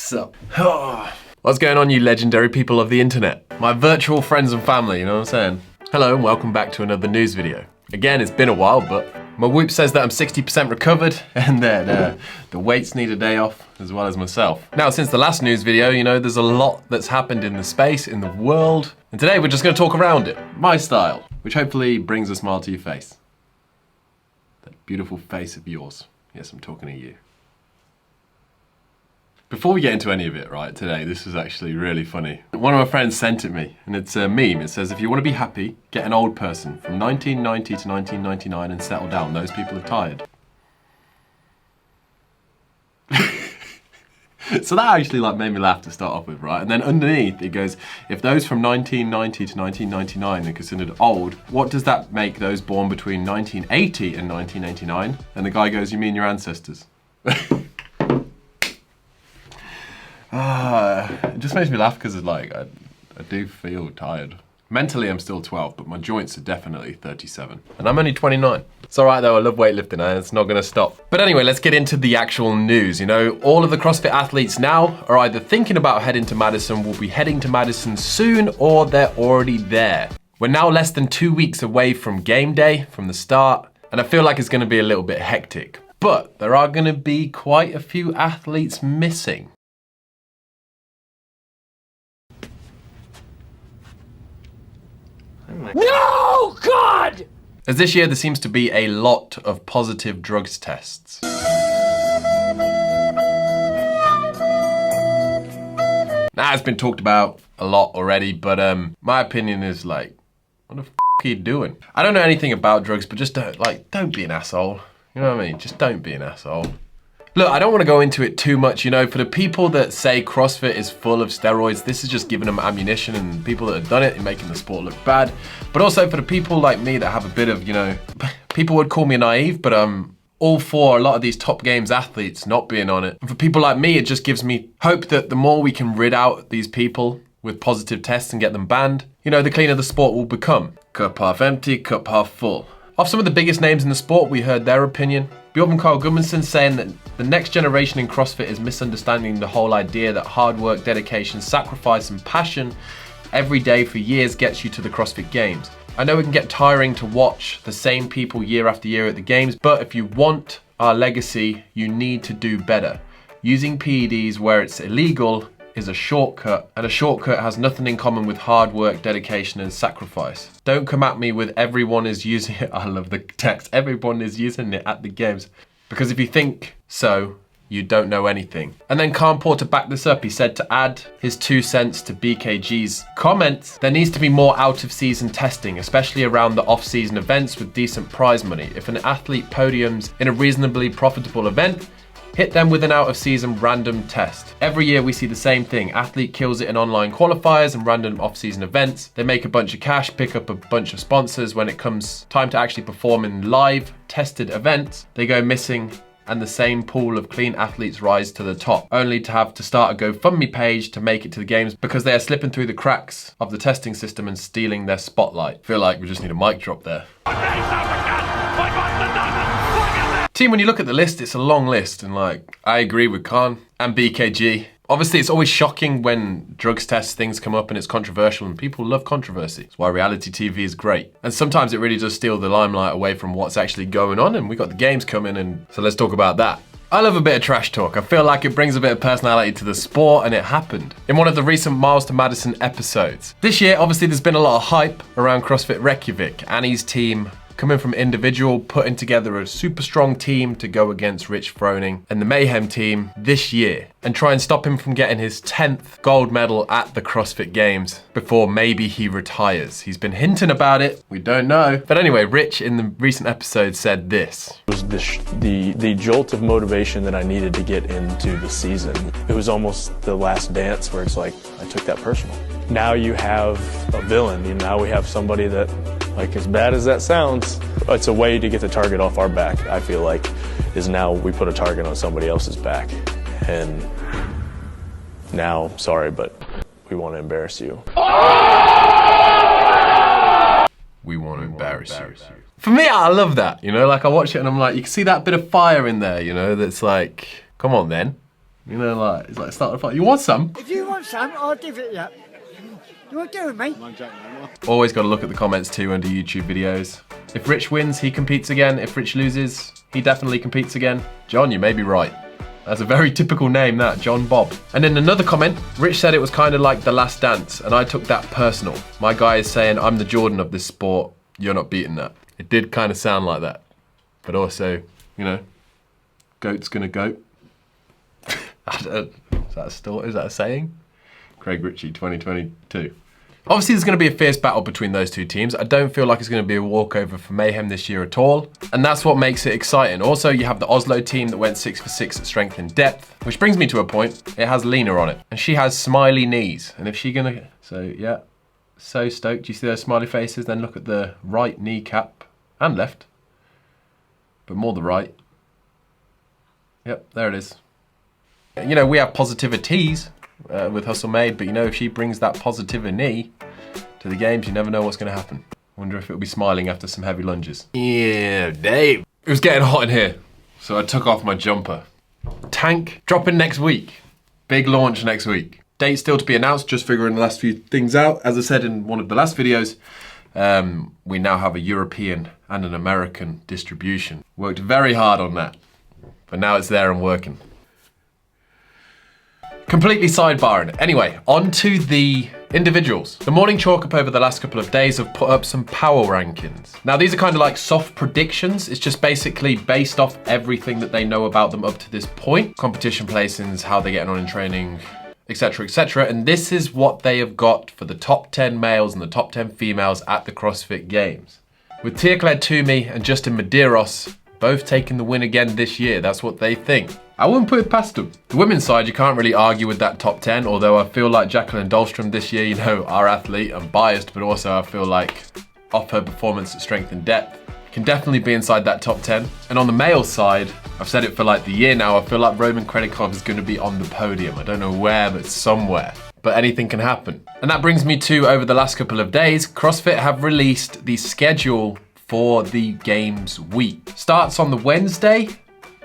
What's up? What's going on, you legendary people of the internet? My virtual friends and family, you know what I'm saying? Hello and welcome back to another news video. Again, it's been a while, but my Whoop says that I'm 60% recovered and that the weights need a day off, as well as myself. Now, since the last news video, you know, there's a lot that's happened in the space, in the world, and today we're just gonna talk around it, my style, which hopefully brings a smile to your face. That beautiful face of yours. Yes, I'm talking to you. Before we get into any of it, right, today, this is actually really funny. One of my friends sent it me, and it's a meme. It says, if you want to be happy, get an old person from 1990 to 1999 and settle down. Those people are tired. So that actually made me laugh to start off with, right? And then underneath it goes, if those from 1990 to 1999 are considered old, what does that make those born between 1980 and 1989? And the guy goes, you mean your ancestors? It just makes me laugh because I do feel tired. Mentally, I'm still 12, but my joints are definitely 37. And I'm only 29. It's all right though, I love weightlifting and it's not gonna stop. But anyway, let's get into the actual news. You know, all of the CrossFit athletes now are either thinking about heading to Madison, will be heading to Madison soon, or they're already there. We're now less than 2 weeks away from game day, from the start, and I feel like it's gonna be a little bit hectic. But there are gonna be quite a few athletes missing. No, God! As this year there seems to be a lot of positive drugs tests. Now, it's been talked about a lot already, but my opinion is like, what the f are you doing? I don't know anything about drugs, but just don't be an asshole. You know what I mean? Just don't be an asshole. Look, I don't want to go into it too much, you know, for the people that say CrossFit is full of steroids, this is just giving them ammunition, and people that have done it and making the sport look bad. But also for the people like me that have a bit of, you know, people would call me naive, but I'm all for a lot of these top games athletes not being on it. And for people like me, it just gives me hope that the more we can rid out these people with positive tests and get them banned, you know, the cleaner the sport will become. Cup half empty, cup half full. Off some of the biggest names in the sport, we heard their opinion. Bjorn Carl Gudmundsson saying that the next generation in CrossFit is misunderstanding the whole idea that hard work, dedication, sacrifice and passion every day for years gets you to the CrossFit Games. I know it can get tiring to watch the same people year after year at the Games, but if you want our legacy, you need to do better. Using PEDs where it's illegal is a shortcut, and a shortcut has nothing in common with hard work, dedication and sacrifice. Don't come at me with everyone is using it. I love the text. Everyone is using it at the Games. Because if you think so, you don't know anything. And then Kanpur, to back this up, he said to add his 2 cents to BKG's comments, there needs to be more out of season testing, especially around the off season events with decent prize money. If an athlete podiums in a reasonably profitable event, hit them with an out-of-season random test. Every year we see the same thing. Athlete kills it in online qualifiers and random off-season events. They make a bunch of cash, pick up a bunch of sponsors. When it comes time to actually perform in live, tested events, they go missing, and the same pool of clean athletes rise to the top, only to have to start a GoFundMe page to make it to the Games because they are slipping through the cracks of the testing system and stealing their spotlight. Feel like we just need a mic drop there. Team, when you look at the list, it's a long list, and I agree with Khan and BKG. Obviously, it's always shocking when drugs test things come up and it's controversial, and people love controversy. That's why reality TV is great. And sometimes it really does steal the limelight away from what's actually going on, and we got the Games coming, and so let's talk about that. I love a bit of trash talk. I feel like it brings a bit of personality to the sport, and it happened in one of the recent Miles to Madison episodes. This year, obviously, there's been a lot of hype around CrossFit Reykjavik. Annie's team coming from individual, putting together a super strong team to go against Rich Froning and the Mayhem team this year and try and stop him from getting his 10th gold medal at the CrossFit Games before maybe he retires. He's been hinting about it, we don't know. But anyway, Rich in the recent episode said this. It was the jolt of motivation that I needed to get into the season. It was almost the last dance where it's like, I took that personal. Now you have a villain, and now we have somebody that, like, as bad as that sounds, it's a way to get the target off our back, I feel like, is now we put a target on somebody else's back. And now, sorry, but we want to embarrass you. We want to embarrass you. For me, I love that, you know, like I watch it and I'm like, you can see that bit of fire in there, you know, that's like, come on then. You know, like, it's like starting a fight. You want some? If you want some, I'll give it you. You want to do it, mate? Always got to look at the comments too under YouTube videos. If Rich wins, he competes again. If Rich loses, he definitely competes again. John, you may be right. That's a very typical name, that, John Bob. And in another comment, Rich said it was kind of like The Last Dance, and I took that personal. My guy is saying, I'm the Jordan of this sport. You're not beating that. It did kind of sound like that. But also, you know, goat's gonna goat. I don't, is that a saying? Craig Ritchie, 2022. Obviously, there's going to be a fierce battle between those two teams. I don't feel like it's going to be a walkover for Mayhem this year at all. And that's what makes it exciting. Also, you have the Oslo team that went 6 for 6 at strength and depth, which brings me to a point. It has Lena on it, and she has smiley knees. And if she's going to... So, yeah. So stoked. You see those smiley faces? Then look at the right kneecap and left. But more the right. Yep, there it is. You know, we have positivities with Hustle Made, but you know, if she brings that positivity to the games, you never know what's going to happen. Wonder if it'll be smiling after some heavy lunges. Yeah, Dave. It was getting hot in here, so I took off my jumper. Tank dropping next week. Big launch next week. Date still to be announced, just figuring the last few things out. As I said in one of the last videos, we now have a European and an American distribution. Worked very hard on that, but now it's there and working. Completely sidebarring. Anyway, on to the individuals. The Morning Chalk Up over the last couple of days have put up some power rankings. Now, these are kind of like soft predictions. It's just basically based off everything that they know about them up to this point. Competition placings, how they're getting on in training, etc., etc. And this is what they have got for the top 10 males and the top 10 females at the CrossFit Games. With Tia-Claire Toomey and Justin Medeiros both taking the win again this year. That's what they think. I wouldn't put it past them. The women's side, you can't really argue with that top 10, although I feel like Jacqueline Dahlstrom this year, you know, our athlete, I'm biased, but also I feel like off her performance at strength and depth, can definitely be inside that top 10. And on the male side, I've said it for like the year now, I feel like Roman Kredikov is going to be on the podium. I don't know where, but somewhere. But anything can happen. And that brings me to, over the last couple of days, CrossFit have released the schedule for the games week. Starts on the Wednesday.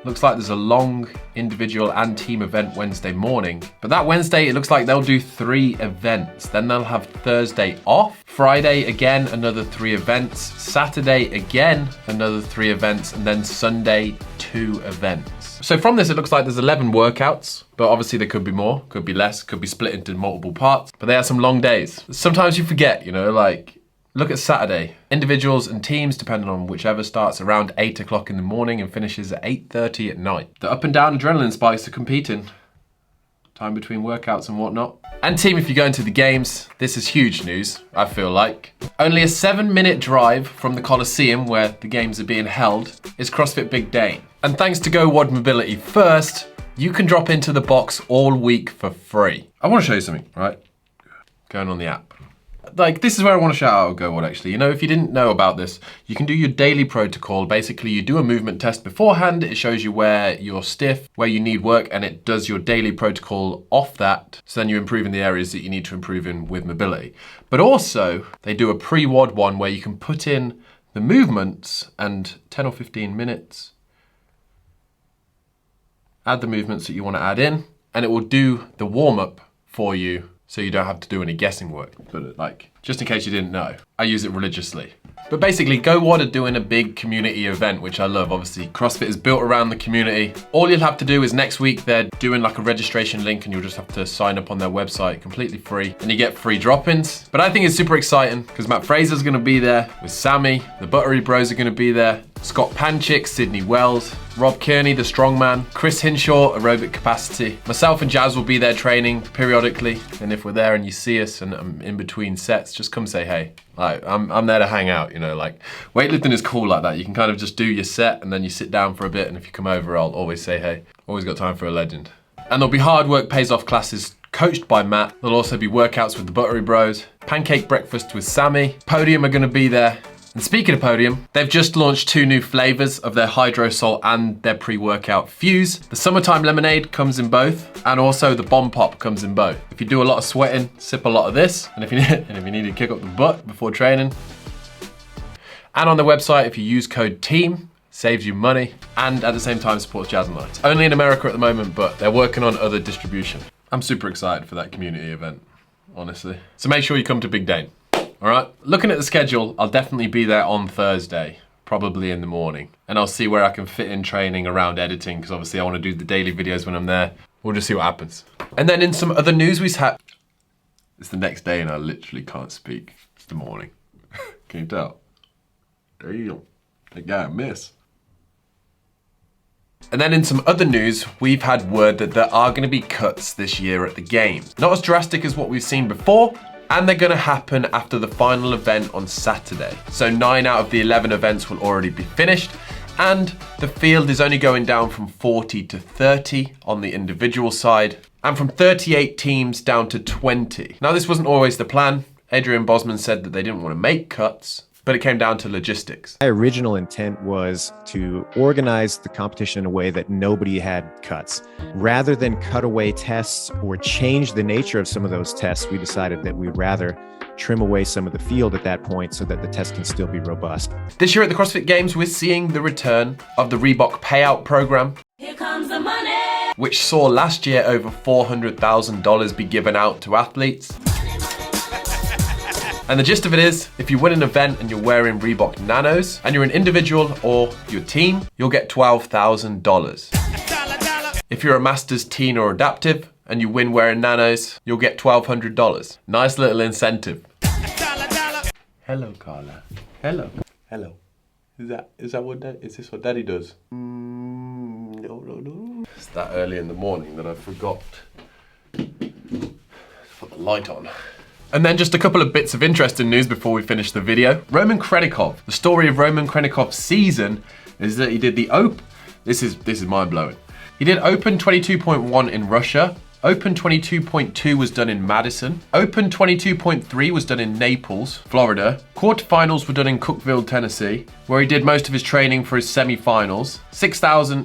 Looks like there's a long individual and team event Wednesday morning. But that Wednesday, it looks like they'll do 3 events. Then they'll have Thursday off. Friday, again, another 3 events. Saturday, again, another 3 events. And then Sunday, 2 events. So from this, it looks like there's 11 workouts. But obviously there could be more, could be less, could be split into multiple parts. But they are some long days. Sometimes you forget, you know, like, look at Saturday. Individuals and teams, depending on whichever, starts around 8 o'clock in the morning and finishes at 8:30 at night. The up and down adrenaline spikes are competing. Time between workouts and whatnot. And team, if you go into the games, this is huge news, I feel like. Only a 7-minute drive from the Coliseum, where the games are being held, is CrossFit Big Dane. And thanks to Go WOD Mobility First, you can drop into the box all week for free. I want to show you something, right? Going on the app. Like, this is where I want to shout out Go WOD, actually. You know, if you didn't know about this, you can do your daily protocol. Basically, you do a movement test beforehand. It shows you where you're stiff, where you need work, and it does your daily protocol off that. So then you improve in the areas that you need to improve in with mobility. But also, they do a pre-WOD one where you can put in the movements and 10 or 15 minutes. Add the movements that you want to add in, and it will do the warm-up for you, so you don't have to do any guessing work. But like, just in case you didn't know, I use it religiously. But basically, Go WOD are doing a big community event, which I love. Obviously, CrossFit is built around the community. All you'll have to do is next week, they're doing like a registration link and you'll just have to sign up on their website, completely free, and you get free drop-ins. But I think it's super exciting because Matt Fraser's gonna be there with Sammy, the Buttery Bros are gonna be there, Scott Panchik, Sydney Wells, Rob Kearney, the strongman, Chris Hinshaw, aerobic capacity. Myself and Jazz will be there training periodically. And if we're there and you see us and I'm in between sets, just come say hey. Like, I'm there to hang out, you know, like, weightlifting is cool like that. You can kind of just do your set and then you sit down for a bit, and if you come over, I'll always say hey. Always got time for a legend. And there'll be hard work pays off classes coached by Matt. There'll also be workouts with the Buttery Bros, pancake breakfast with Sammy. Podium are gonna be there. And speaking of Podium, they've just launched 2 new flavors of their Hydro Salt and their pre-workout Fuse. The Summertime Lemonade comes in both, and also the Bomb Pop comes in both. If you do a lot of sweating, sip a lot of this, and if you need to kick up the butt before training. And on the website, if you use code TEAM, saves you money, and at the same time supports Jazz and Lights. Only in America at the moment, but they're working on other distribution. I'm super excited for that community event, honestly. So make sure you come to Big Dane, all right? Looking at the schedule, I'll definitely be there on Thursday, probably in the morning. And I'll see where I can fit in training around editing, because obviously I want to do the daily videos when I'm there. We'll just see what happens. And then in some other news we had, it's the next day and I literally can't speak. It's the morning. Can you tell? Damn, that guy a miss. And then in some other news, we've had word that there are gonna be cuts this year at the Games. Not as drastic as what we've seen before, and they're gonna happen after the final event on Saturday. So 9 out of the 11 events will already be finished, and the field is only going down from 40 to 30 on the individual side, and from 38 teams down to 20. Now this wasn't always the plan. Adrian Bosman said that they didn't want to make cuts, but it came down to logistics. My original intent was to organize the competition in a way that nobody had cuts. Rather than cut away tests or change the nature of some of those tests, we decided that we'd rather trim away some of the field at that point so that the test can still be robust. This year at the CrossFit Games, we're seeing the return of the Reebok payout program. Here comes the money. Which saw last year over $400,000 be given out to athletes. And the gist of it is, if you win an event and you're wearing Reebok Nanos, and you're an individual or your team, you'll get $12,000. If you're a Masters teen or adaptive, and you win wearing Nanos, you'll get $1,200. Nice little incentive. Hello, Carla. Hello. Hello. Is this what Daddy does? No. It's that early in the morning that I forgot to put the light on. And then just a couple of bits of interesting news before we finish the video. Roman Kredikov. The story of Roman Kredikov's season is that he did the Open. This is mind-blowing. He did Open 22.1 in Russia. Open 22.2 was done in Madison. Open 22.3 was done in Naples, Florida. Quarterfinals were done in Cookeville, Tennessee, where he did most of his training for his semi-finals.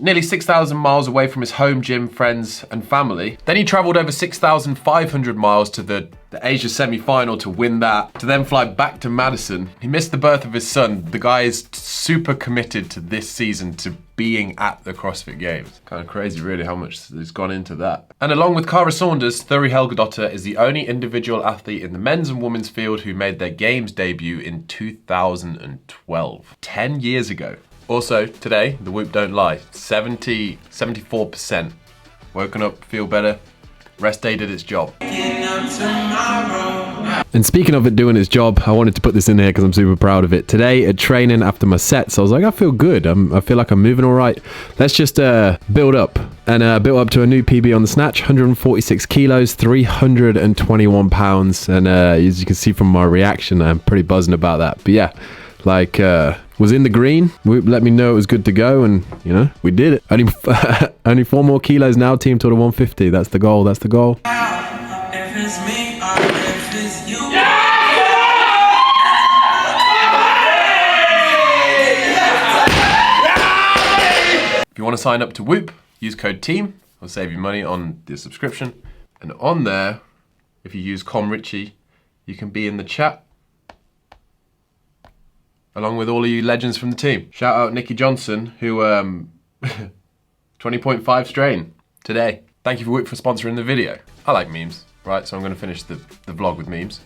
Nearly 6,000 miles away from his home gym, friends, and family. Then he traveled over 6,500 miles to the Asia semi-final to win that, to then fly back to Madison. He missed the birth of his son. The guy is super committed to this season to being at the CrossFit Games. Kind of crazy really how much has gone into that. And along with Cara Saunders, Thuri Helgadottir is the only individual athlete in the men's and women's field who made their Games debut in 2012. 10 years ago. Also, today, the Whoop don't lie, 74%. Woken up, feel better, rest day did its job. And speaking of it doing its job, I wanted to put this in here because I'm super proud of it. Today at training after my sets, I was like, I feel good. I feel like I'm moving all right. Let's just build up. And built up to a new PB on the snatch, 146 kilos, 321 pounds. And as you can see from my reaction, I'm pretty buzzing about that. But yeah, like, was in the green. Whoop let me know it was good to go, and you know, we did it. Only 4 more kilos now, team to the 150. That's the goal, that's the goal. If it's me or if it's you. If you want to sign up to Whoop, use code TEAM. It'll save you money on the subscription. And on there, if you use ComRichie, you can be in the chat along with all of you legends from the team. Shout out Nikki Johnson, who 20.5 strain today. Thank you for Whoop for sponsoring the video. I like memes, right? So I'm gonna finish the vlog with memes.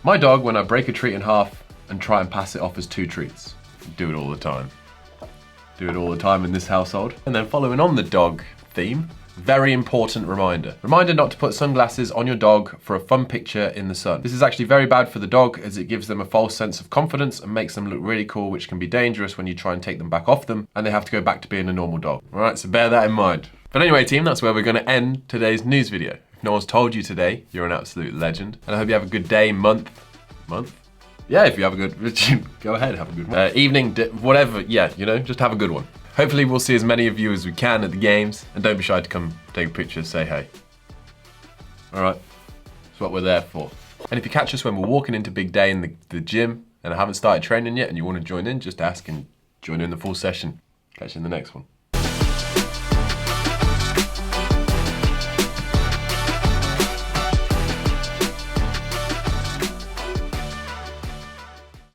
My dog, when I break a treat in half and try and pass it off as 2 treats. Do it all the time. Do it all the time in this household. And then following on the dog theme, very important reminder. Reminder not to put sunglasses on your dog for a fun picture in the sun. This is actually very bad for the dog as it gives them a false sense of confidence and makes them look really cool, which can be dangerous when you try and take them back off them and they have to go back to being a normal dog. All right, so bear that in mind. But anyway, team, that's where we're gonna end today's news video. If no one's told you today, you're an absolute legend. And I hope you have a good day, month? Yeah, if you have a good, go ahead, have a good one. Evening, whatever, yeah, you know, just have a good one. Hopefully we'll see as many of you as we can at the games, and don't be shy to come take a picture, say hey. All right, that's what we're there for. And if you catch us when we're walking into Big Day in the gym, and I haven't started training yet, and you want to join in, just ask and join in the full session. Catch you in the next one.